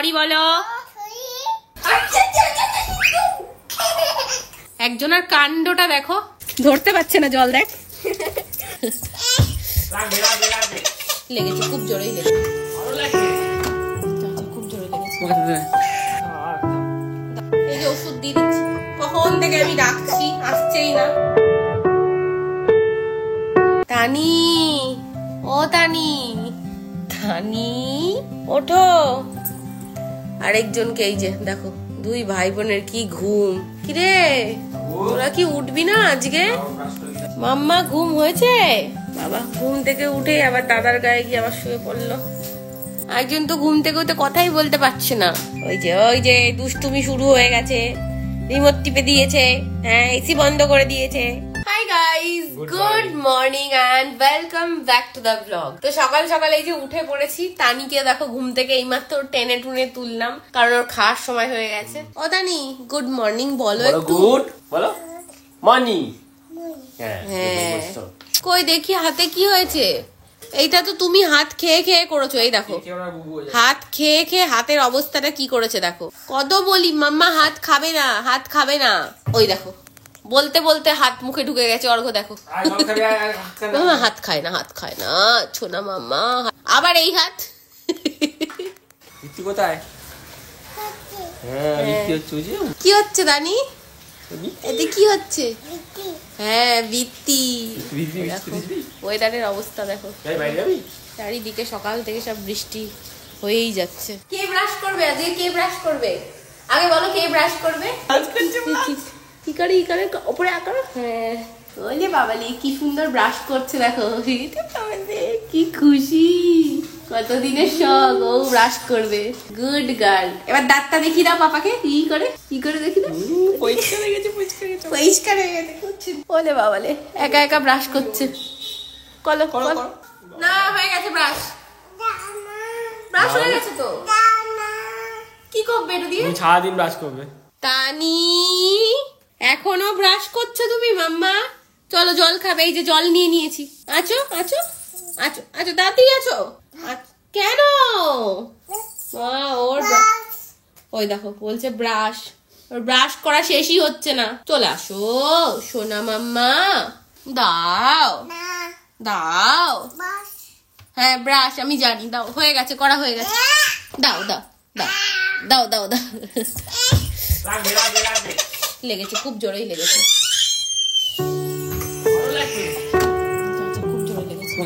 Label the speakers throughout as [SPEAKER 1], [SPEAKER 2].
[SPEAKER 1] Sorry বলো। একজনের কাণ্ডটা দেখো, ধরতে পারছে না জল, দেখ লেগেছে, খুব জোরেই লেগেছে, খুব জোরে লেগেছে। এই যে ওষুধ দিয়ে দিচ্ছি, কখন থেকে আমি ডাকছি, আসছেই না। তানি, ও তানি, তানি ওঠো। আরেকজনকে এই যে দেখো, দুই ভাই বোনের কি ঘুম। কিরে তোরা কি উঠবি না আজকে? মাম্মা ঘুম হয়েছে? বাবা ঘুম থেকে উঠে আবার দাদার গায়ে গিয়ে আবার শুয়ে পড়লো। একজন তো ঘুম থেকে উঠে কথাই বলতে পারছে না। ওই যে দুষ্টুমি শুরু হয়ে গেছে, রিমোট টিপে দিয়েছে, হ্যাঁ এসি বন্ধ করে দিয়েছে। Hi guys, good morning and welcome back to the blog. তো সকাল সকাল এই যে উঠে পড়েছি, তানিকে দেখো ঘুম থেকে এইমাত্র টেনে টুনে তুললাম, কারণ ওর খাওয়ার সময় হয়ে গেছে। ও তানি গুড মর্নিং বলো একটু।
[SPEAKER 2] গুড বলো মর্নিং।
[SPEAKER 1] হ্যাঁ কই দেখি হাতে কি হয়েছে? এইটা তো তুমি হাত খেয়ে খেয়ে করেছো, এই দেখো হাত খেয়ে খেয়ে হাতের অবস্থাটা কি করেছে দেখো। কত বলি মাম্মা হাত খাবে না, হাত খাবে না, ওই দেখো বলতে বলতে হাত মুখে ঢুকে গেছে। অর্ঘ দেখো মাম্মা হাত খায় না, হাত খায় না, ছোনা মাম্মা। আবার এই হাত
[SPEAKER 2] কোথায়?
[SPEAKER 1] কি হচ্ছে দানি? এতে কি হচ্ছে? হ্যাঁ বৃত্তি। ওয়েদারের অবস্থা দেখো, চারিদিকে সকাল থেকে সব বৃষ্টি হয়েই যাচ্ছে। কে ব্রাশ করবে আজকে? কে ব্রাশ করবে আগে বলো, কে ব্রাশ করবে? কি করে ওপরে আঁকা। হ্যাঁ ওলে বাবালি কি সুন্দর ব্রাশ করছে দেখো, কি খুশি, কতদিনের শখ ও ব্রাশ করবে। Good girl. এবার দাঁতটা দেখিয়ে দাও পাপাকে, কি করে দেখি দাও। পরিষ্কার হয়ে গেছে। ওলে বাবালে একা একা ব্রাশ করছে। কলো না হয়ে গেছে ব্রাশ হয়ে গেছে তো। কি করবে এটা দিয়ে?
[SPEAKER 2] সারাদিন ব্রাশ করবে।
[SPEAKER 1] তানি এখনো ব্রাশ করছো তুমি মাম্মা? চলো জল খাবে, এই যে জল নিয়ে নিয়েছি। আছো তাড়াতাড়ি আছো। কেন? ওর ওই দেখো বলছে ব্রাশ, ওর ব্রাশ করা শেষই হচ্ছে না। চলে আসো সোনা মাম্মা, দাও। হ্যাঁ ব্রাশ আমি জানি, দাও, হয়ে গেছে, করা হয়ে গেছে। দাও লেগেছে, খুব জোরেই লেগেছে, খুব জোরে লেগেছে।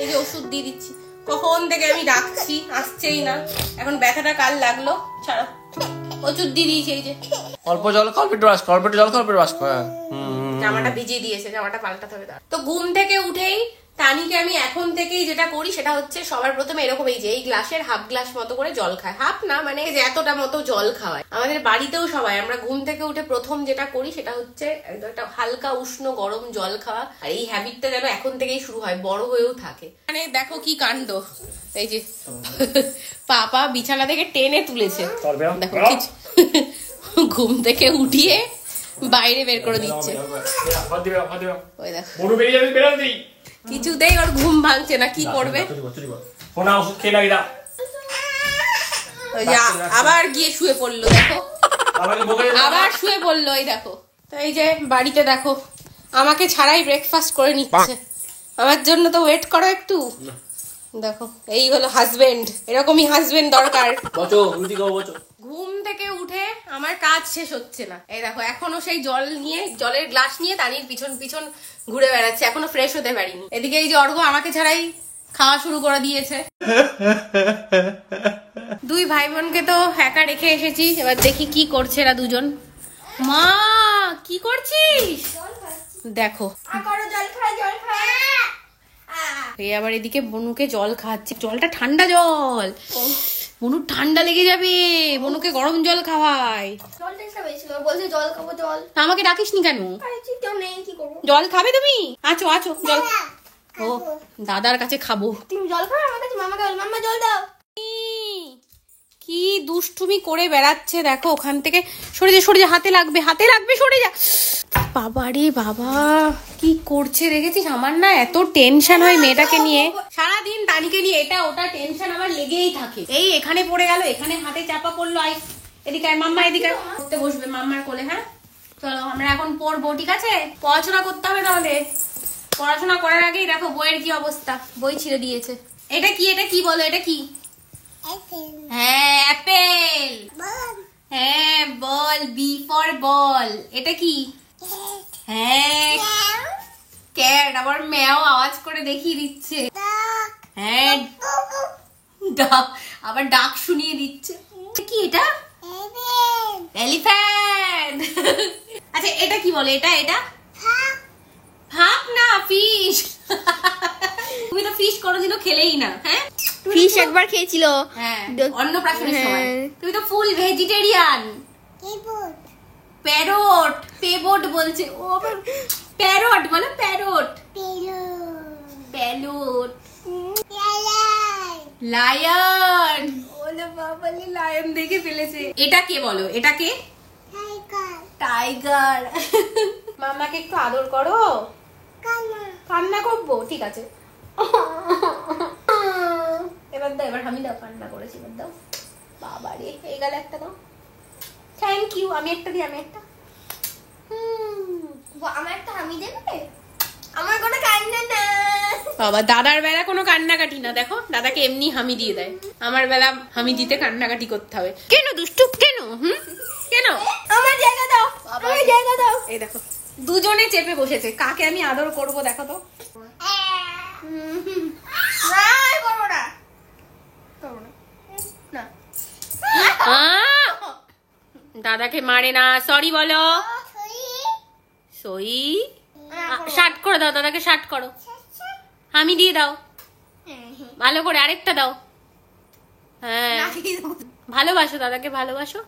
[SPEAKER 1] এই যে ওষুধ দিয়ে দিচ্ছি, কখন থেকে আমি ডাকছি, আসছেই না। এখন ব্যথাটা কাল লাগলো, ছাড়ো। ওষুধ দিয়ে দিয়েছি, এই যে
[SPEAKER 2] অল্প জল ব্রাশ কর।
[SPEAKER 1] জামাটা ভিজিয়ে দিয়েছে, জামাটা পাল্টাতে হবে। তো ঘুম থেকে উঠেই তানিকে আমি এখন থেকেই যেটা করি সেটা হচ্ছে সবার প্রথমে এরকম এই যে এই গ্লাসের হাফ গ্লাস মতো করে জল খায়। হাফ না মানে যে এতটা মতো জল খাওয়ায়। আমাদের বাড়িতেও সবাই আমরা ঘুম থেকে উঠে প্রথম যেটা করি সেটা হচ্ছে একটা হালকা উষ্ণ গরম জল খাওয়া। আর এই হ্যাবিটটা যেন এখন থেকেই শুরু হয়, বড় হয়েও থাকে। মানে দেখো কি কাণ্ড, এই যে পাপা বিছানা থেকে টেনে তুলেছে, দেখো ঘুম থেকে উঠিয়ে বাইরে বের করে দিচ্ছে। ওই দেখো কিছুতেই ওর ঘুম ভাঙছে না, কি করবে? আবার গিয়ে শুয়ে পড়লো, দেখো আবার শুয়ে পড়লো। এই দেখো তো এই যে বাড়িতে দেখো আমাকে ছাড়াই ব্রেকফাস্ট করে নিচ্ছে। আমার জন্য তো ওয়েট করো একটু। দেখো এই হলো হাজবেন্ড, এরকমই হাজবেন্ড দরকার। ঘুম থেকে উঠে আমার কাজ শেষ হচ্ছে না। এই দেখো এখনো সেই জলের গ্লাস নিয়ে তানির পিছন পিছন ঘুরে বেড়াচ্ছে, এখনো ফ্রেশ হতে পারিনি। এদিকে এই যে অর্ঘ আমাকে ছাড়াই খাওয়া শুরু করে দিয়েছে। দুই ভাই বোনকে তো একা রেখে এসেছি, এবার দেখি কি করছে এরা দুজন। মা কি করছিস? দেখো এই আবার এদিকে বনুকে জল খাচ্ছে, জলটা ঠান্ডা জল, বনু ঠান্ডা লেগে যাবে, বনুকে গরম জল খাওয়ায়। আমাকে ডাকিসনি কেন? জল খাবে তুমি? আছো জল। ও দাদার কাছে খাবো। তুমি জল খাবে? আমার কাছে মামাকে বল, মাম্মা জল দাও। কি দুষ্টুমি করে বেড়াচ্ছে দেখো, ওখান থেকে সরে যা, হাতে লাগবে, সরে যা। বাবারে বাবা, কি করছে দেখেছিস? আমার না এত টেনশন হয় মেয়েটাকে নিয়ে, সারাদিন তানিকে নিয়ে এটা ওটা টেনশন আমার লেগেই থাকে। এই এখানে পড়ে গেল, এখানে হাতে চাপা পড়লো, আই এদিকে আয় মাম্মা, এদিকে পড়তে বসবে মাম্মার কোলে। হ্যাঁ চলো আমরা এখন পড়বো, ঠিক আছে? পড়াশোনা করতে হবে তোমাদের। পড়াশোনা করার আগেই দেখো বইয়ের কি অবস্থা, বই ছিঁড়ে দিয়েছে। এটা কি, এটা কি বলো, এটা কি? হ্যাঁ অ্যাপেল। হ্যাঁ বল, বি ফর বল। এটা কি? হ্যাঁ ক্যাট। আবার ম্যাও আওয়াজ করে দেখিয়ে দিচ্ছে। হ্যাঁ আবার ডাক শুনিয়ে দিচ্ছে। কি এটা? এলিফ্যান্ট। আচ্ছা এটা কি বলে? এটা এটা হাঁক না, ফিশ। তুমি তো ফিশ কোনোদিনও খেলেই না। হ্যাঁ
[SPEAKER 3] ফিশ একবার খেয়েছিল,
[SPEAKER 1] হ্যাঁ অন্নপ্রাশনের সময়। তুমি তো ফুল ভেজিটেরিয়ান। প্যারট, পেবট বলছে ও, আবার প্যারট বলে, প্যারট প্যারট। লায়ন, ওলে বাবালে লায়ন দেখে ফেলেছে। এটা কে বলো, এটা কে? টাইগার। মামাকে একটু আদর করো। কান্না করবো, ঠিক আছে। এবার দাও, এবার আমি দাও, কান্না করেছি, এবার দাও। বাবারে এই গেল একটা দাও। Thank you. আমি একটা দিই, আমি একটা।
[SPEAKER 3] আমার একটা আমি দেবে? আমার কোনো কান্না না
[SPEAKER 1] বাবা। দাদার বেলা কোনো কান্নাকাটি না, দেখো দাদাকে এমনি হামি দিয়ে দেয়। আমার বেলা হামি দিতে কান্নাকাটি করতে হবে। কেন দুষ্টু, কেন? কেন?
[SPEAKER 3] আমার জায়গা দাও, আমার জায়গা দাও।
[SPEAKER 1] এই দেখো দুজনে চেপে বসেছে, কাকে আমি আদর করব দেখো তো। দাদাকে মারে না, সরি বলো। সই শার্ট করে দাও, দাদাকে শার্ট করো। আমি দিয়ে দাও ভালো করে, আরেকটা দাও। হ্যাঁ ভালোবাসো দাদাকে, ভালোবাসো।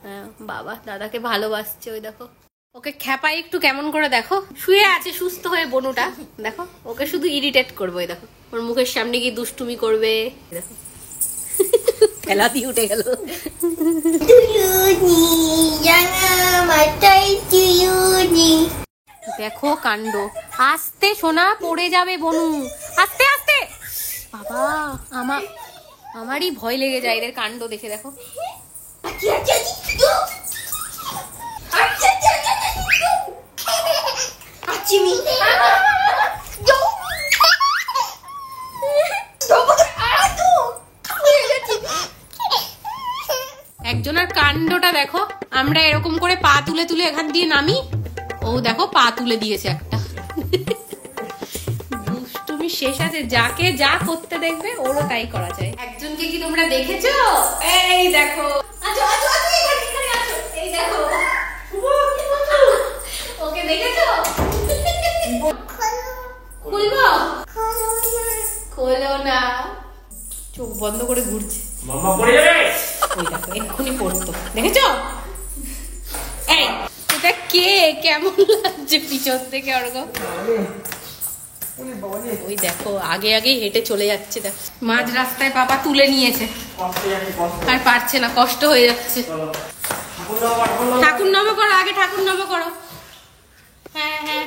[SPEAKER 1] হ্যাঁ বাবা দাদাকে ভালোবাসছে, ওই দেখো। ওকে খ্যাপাই একটু কেমন করে দেখো, শুয়ে আছে সুস্থ হয়ে বনুটা। দেখো ওকে শুধু ইরিটেট করবো, এই দেখো ওর মুখের সামনে গিয়ে দুষ্টুমি করবে। দেখো খেলা দিয়ে উঠে গেল। দেখো কাণ্ড, আস্তে সোনা, পড়ে যাবে বনু, আস্তে আস্তে। বাবা আমারই ভয় লেগে যায় এদের কাণ্ড দেখে। দেখো একজনের কাণ্ডটা দেখো। আমরা এরকম করে পা তুলে তুলে এখান দিয়ে নামি, ও দেখো পা তুলে দিয়েছে একটা। দুষ্টুমি শেষ আছে, যাকে যা করতে দেখবে ওরও তাই করা যায়। একজনকে কি তোমরা দেখেছো? এই দেখো, এই দেখো ওকে দেখেছো? খুলবো? খোলো না, চোখ বন্ধ করে ঘুরছে।
[SPEAKER 2] মাম্মা পড়ে যাবে।
[SPEAKER 1] ওই দেখো এক্ষুনি পড়তো, দেখেছো? এই এটা কে, কেমন লাগছে পিছন থেকে ওরকম। ওই দেখো আগে আগে হেঁটে চলে যাচ্ছে, দেখো মাঝ রাস্তায় বাবা তুলে নিয়েছে, আর পারছে না, কষ্ট হয়ে যাচ্ছে। ঠাকুর নাম করো আগে, ঠাকুর নাম করো। হ্যাঁ হ্যাঁ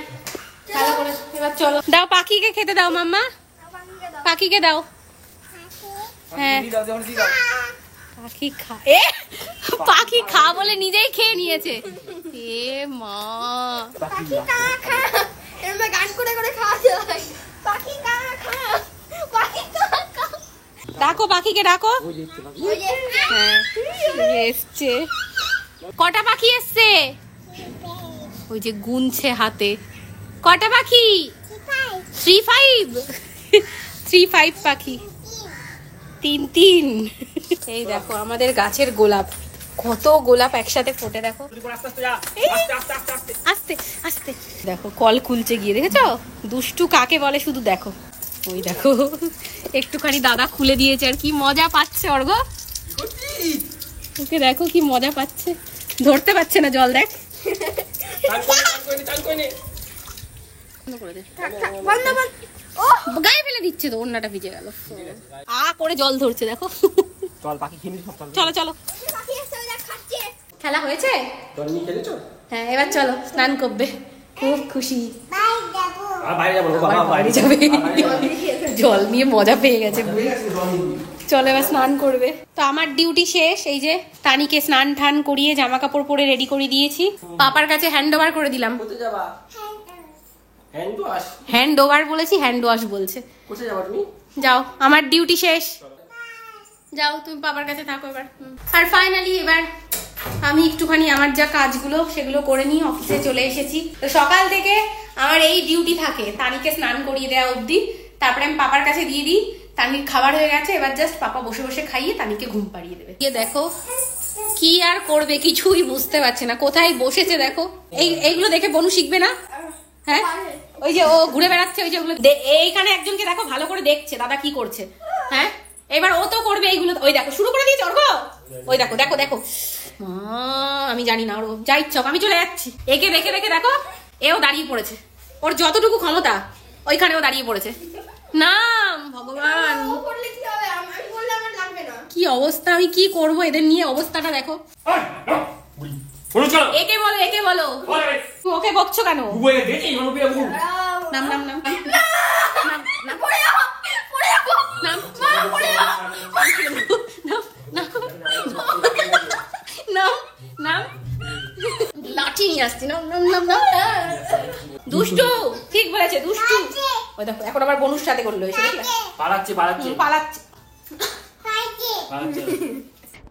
[SPEAKER 1] ভালো করে। এবার চলো, দাও পাখিকে খেতে দাও মাম্মা, পাখিকে দাও। হ্যাঁ পাখি খা, এ পাখি খা বলে নিজেই খেয়ে নিয়েছে। এ মা,
[SPEAKER 3] পাখি কা খা, এরকম গান করে করে খাওয়া যায়। পাখি কা খা, পাখি কা খা।
[SPEAKER 1] ডাকো পাখিকে, ডাকো। হ্যাঁ এসছে। কটা পাখি এসছে? ওই যে গুনছে হাতে। কটা পাখি? 3-5 পাখি, 3 এই দেখো আমাদের গাছের গোলাপ, কত গোলাপ একসাথে ফোটে দেখো। আস্তে আস্তে দেখো কল খুলছে গিয়ে, দেখেছো? দুষ্টু কাকে বলে শুধু দেখো। ওই দেখো একটুখানি দাদা খুলে দিয়েছে, আর কি মজা পাচ্ছে অর্ঘ। ওকে দেখো কি মজা পাচ্ছে, ধরতে পারছে না জল, দেখ। গায়ে ফেলে দিচ্ছে তো, ওন্নাটা ভিজে গেল। আ করে জল ধরছে দেখো। চলো চলো, খেলা হয়েছে? হ্যাঁ এবার চলো স্নান করবে, খুব খুশি। জল নিয়ে মজা পেয়ে গেছে। চলো এবার স্নান করবে। তো আমার ডিউটি শেষ, এই যে তানিকে স্নান টান করিয়ে জামা কাপড় পরে রেডি করে দিয়েছি, পাপার কাছে হ্যান্ড ওভার করে দিলাম। হ্যান্ড ওভার বলেছি, হ্যান্ড ওয়াশ বলছে। যাও, আমার ডিউটি শেষ, যাও তুমি পাপার কাছে থাকো এবার। আর ফাইনালি এবার আমি একটুখানি আমার যা কাজগুলো সেগুলো করে নিয়ে অফিসে চলে এসেছি। তো সকাল থেকে আমার এই ডিউটি থাকে, তানিকে স্নান করিয়ে দেওয়া অবধি, তারপরে আমি পাপার কাছে দিয়ে দিই। তানির খাবার হয়ে গেছে, এবার জাস্ট পাপা বসে বসে খাইয়ে তানিকে ঘুম পাড়িয়ে দেবে। দেখো কি আর করবে কিছুই বুঝতে পারছে না, কোথায় বসেছে দেখো। এইগুলো দেখে বনু শিখবে না? হ্যাঁ ওই যে ও ঘুরে বেড়াচ্ছে, ওই যে ওগুলো এইখানে একজনকে দেখো ভালো করে দেখছে দাদা কি করছে। হ্যাঁ এবার ও তো করবে এইগুলো। ওই দেখো শুরু করে দিয়েছে অর্ঘ, ওই দেখো দেখো দেখো। আমি জানি না, ওর যা ইচ্ছা, আমি চলে যাচ্ছি। একে দেখে দেখে দেখো এও দাঁড়িয়ে পড়েছে, ওর যতটুকু ক্ষমতা ওইখানেও দাঁড়িয়ে পড়েছে। না ভগবান কি অবস্থা, আমি কি করবো এদের নিয়ে, অবস্থাটা দেখো। একে বলো, একে বলো, ওকে বকছো কেন? নাম নাম নাম লাঠি নিয়ে আসছি। দুষ্টু, ঠিক বলেছে দুষ্টু। ওই দেখো এখন আবার বনুর সাথে করলো, এসে দেখলে পালাচ্ছে পালাচ্ছে পালাচ্ছে।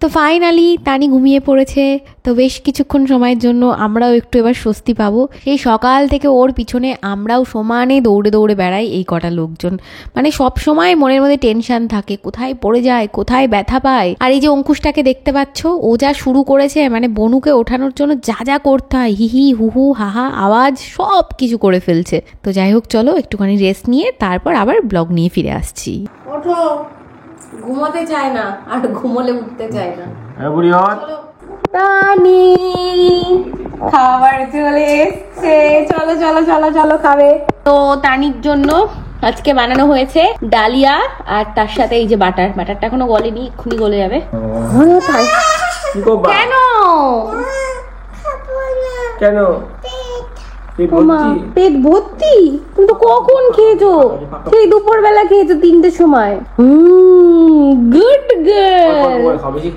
[SPEAKER 1] তো ফাইনালি তানি ঘুমিয়ে পড়েছে। তো বেশ কিছুক্ষণ সময়ের জন্য আমরাও একটু এবার স্বস্তি পাবো। সেই সকাল থেকে ওর পিছনে আমরাও সমানে দৌড়ে দৌড়ে বেড়াই এই কটা লোকজন। মানে সব সময় মনের মধ্যে টেনশন থাকে, কোথায় পড়ে যায়, কোথায় ব্যথা পায়। আর এই যে অঙ্কুশটাকে দেখতে পাচ্ছ, ও যা শুরু করেছে, মানে বনুকে ওঠানোর জন্য যা যা করতে হয়, হিহি হুহু হাহা আওয়াজ সব কিছু করে ফেলছে। তো যাই হোক চলো একটুখানি রেস্ট নিয়ে তারপর আবার ব্লগ নিয়ে ফিরে আসছি। ওঠো, ঘুমোতে চায় না, আর ঘুমোলে উঠতে চায় না। তানি খাবার চলে এসছে, চলো চলো চলো চলো খাবে। তো তানির জন্য আজকে বানানো হয়েছে ডালিয়া, আর তার সাথে এই যে বাটার। বাটারটা এখনো গলেনি, এক্ষুনি গলে যাবে। কেন কেন পেট ভর্তি? তুমি তো কখন খেয়েছো? সেই দুপুর বেলা খেয়েছো 3টের সময়। Good girl.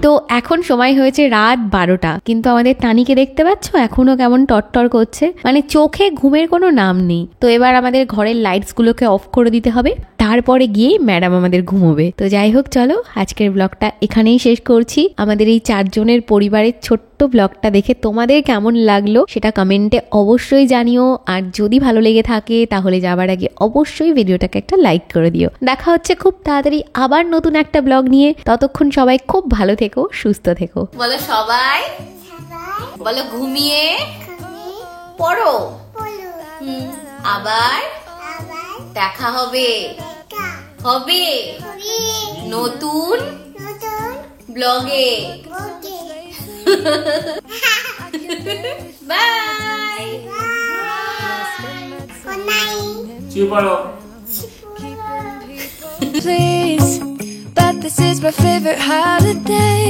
[SPEAKER 1] তো এখন সময় হয়েছে রাত 12টা, কিন্তু আমাদের তানিকে দেখতে পাচ্ছ এখনো কেমন টটটর করছে, মানে চোখে ঘুমের কোনো নাম নেই। তো এবার আমাদের ঘরের লাইটস গুলোকে অফ করে দিতে হবে, তারপরে গিয়ে ম্যাডাম আমাদের ঘুমোবে। তো যাই হোক চলো আজকের ব্লগটা এখানেই শেষ করছি। আমাদের এই 4 জনের পরিবারের ছোট্ট ব্লগটা দেখে তোমাদের কেমন লাগলো সেটা কমেন্টে অবশ্যই জানিও। আর যদি ভালো লেগে থাকে তাহলে যাবার আগে অবশ্যই ভিডিওটাকে একটা লাইক করে দিও। দেখা হচ্ছে খুব তাড়াতাড়ি আবার নতুন একটা ব্লগ নিয়ে। ততক্ষণ সবাই খুব ভালো থেকো, সুস্থ থেকো। বলো সবাই, বলো ঘুমিয়ে পড়ো, আবার দেখা হবে হবে নতুন ব্লগে। By.
[SPEAKER 4] Please, but this is my favorite holiday.